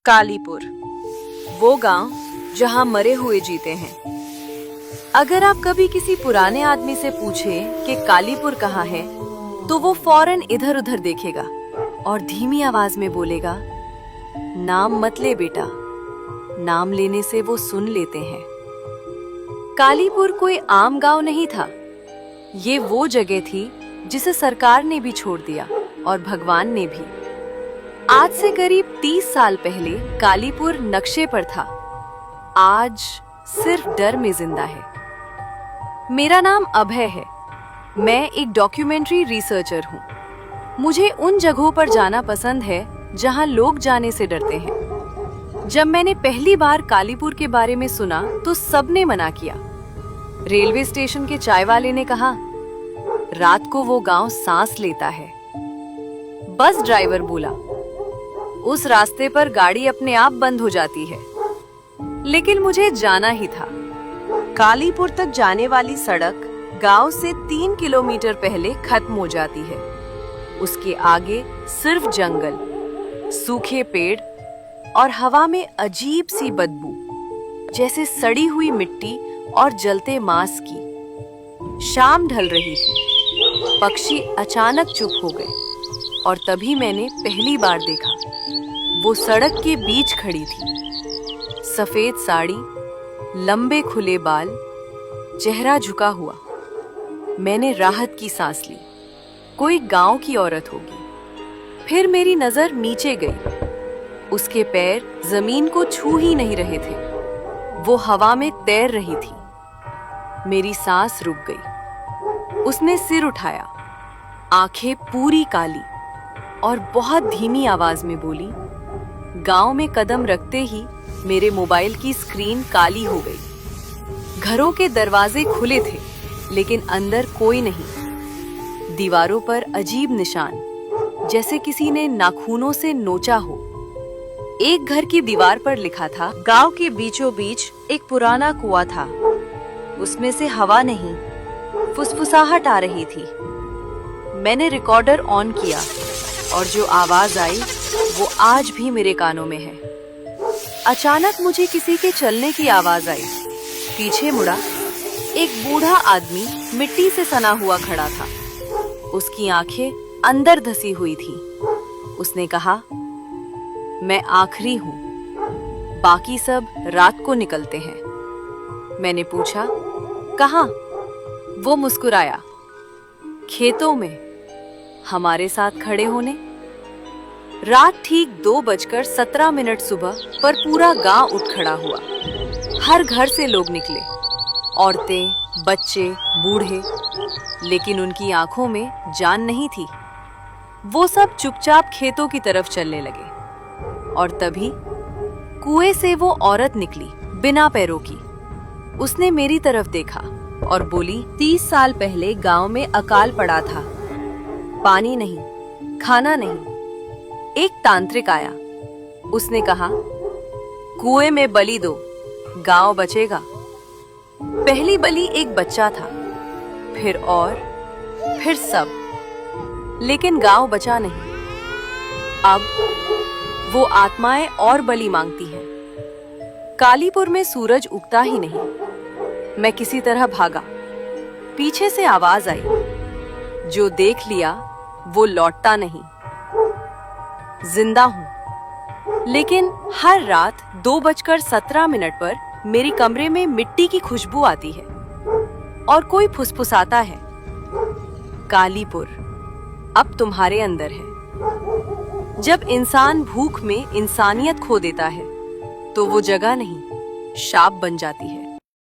कालीपुर, वो गांव जहां मरे हुए जीते हैं। अगर आप कभी किसी पुराने आदमी से पूछे कि कालीपुर कहाँ है, तो वो फौरन इधर उधर देखेगा और धीमी आवाज में बोलेगा, नाम मत ले बेटा, नाम लेने से वो सुन लेते हैं। कालीपुर कोई आम गांव नहीं था। ये वो जगह थी जिसे सरकार ने भी छोड़ दिया और भगवान ने भी। आज से करीब 30 साल पहले कालीपुर नक्शे पर था। आज सिर्फ डर में जिंदा है। मेरा नाम अभय है। मैं एक डॉक्यूमेंट्री रिसर्चर हूँ। मुझे उन जगहों पर जाना पसंद है जहाँ लोग जाने से डरते हैं। जब मैंने पहली बार कालीपुर के बारे में सुना तो सबने मना किया। रेलवे स्टेशन के चाय वाले ने कहा, रात को वो गांव सांस लेता है। बस ड्राइवर बोला, उस रास्ते पर गाड़ी अपने आप बंद हो जाती है। लेकिन मुझे जाना ही था। कालीपुर तक जाने वाली सड़क गांव से 3 किलोमीटर पहले खत्म हो जाती है। उसके आगे सिर्फ जंगल, सूखे पेड़ और हवा में अजीब सी बदबू, जैसे सड़ी हुई मिट्टी और जलते मांस की। शाम ढल रही थी। पक्षी अचानक चुप हो गए और तभी मैंने पहली बार देखा। वो सड़क के बीच खड़ी थी। सफेद साड़ी, लंबे खुले बाल, चेहरा झुका हुआ। मैंने राहत की सांस ली। कोई गांव की औरत होगी। फिर मेरी नजर नीचे गई। उसके पैर जमीन को छू ही नहीं रहे थे। वो हवा में तैर रही थी। मेरी सांस रुक गई। उसने सिर उठाया, आंखें पूरी काली, और बहुत धीमी आवाज में बोली। गांव में कदम रखते ही मेरे मोबाइल की स्क्रीन काली हो गई। घरों के दरवाजे खुले थे, लेकिन अंदर कोई नहीं। दीवारों पर अजीब निशान, जैसे किसी ने नाखूनों से नोचा हो। एक घर की दीवार पर लिखा था, गांव के बीचों बीच एक पुराना कुआं था। उसमें से हवा नहीं, फुसफुसाहट आ रही थी। मैंने रिकॉर्डर ऑन किया और जो आवाज आई वो आज भी मेरे कानों में है। अचानक मुझे किसी के चलने की आवाज आई। पीछे मुड़ा। एक बूढ़ा आदमी मिट्टी से सना हुआ खड़ा था। उसकी आंखें अंदर धसी हुई थी। उसने कहा, मैं आखिरी हूँ, बाकी सब रात को निकलते हैं। मैंने पूछा, कहाँ? वो मुस्कुराया, खेतों में, हमारे साथ खड़े होने। रात ठीक 2:17 सुबह पर पूरा गांव उठ खड़ा हुआ। हर घर से लोग निकले, औरतें, बच्चे, बूढ़े, लेकिन उनकी आंखों में जान नहीं थी। वो सब चुपचाप खेतों की तरफ चलने लगे। और तभी कुएं से वो औरत निकली, बिना पैरों की। उसने मेरी तरफ देखा और बोली, 30 साल पहले गांव में अकाल पड़ा था। पानी नहीं, खाना नहीं। एक तांत्रिक आया। उसने कहा, कुएं में बलि दो, गांव बचेगा। पहली बलि एक बच्चा था, फिर और, फिर सब, लेकिन गांव बचा नहीं। अब वो आत्माएं और बलि मांगती हैं। कालीपुर में सूरज उगता ही नहीं। मैं किसी तरह भागा। पीछे से आवाज आई, जो देख लिया वो लौटता नहीं। जिंदा हूं, लेकिन हर रात 2:17 पर मेरी कमरे में मिट्टी की खुशबू आती है और कोई फुसफुसाता है, कालीपुर अब तुम्हारे अंदर है। जब इंसान भूख में इंसानियत खो देता है, तो वो जगह नहीं, शाप बन जाती है।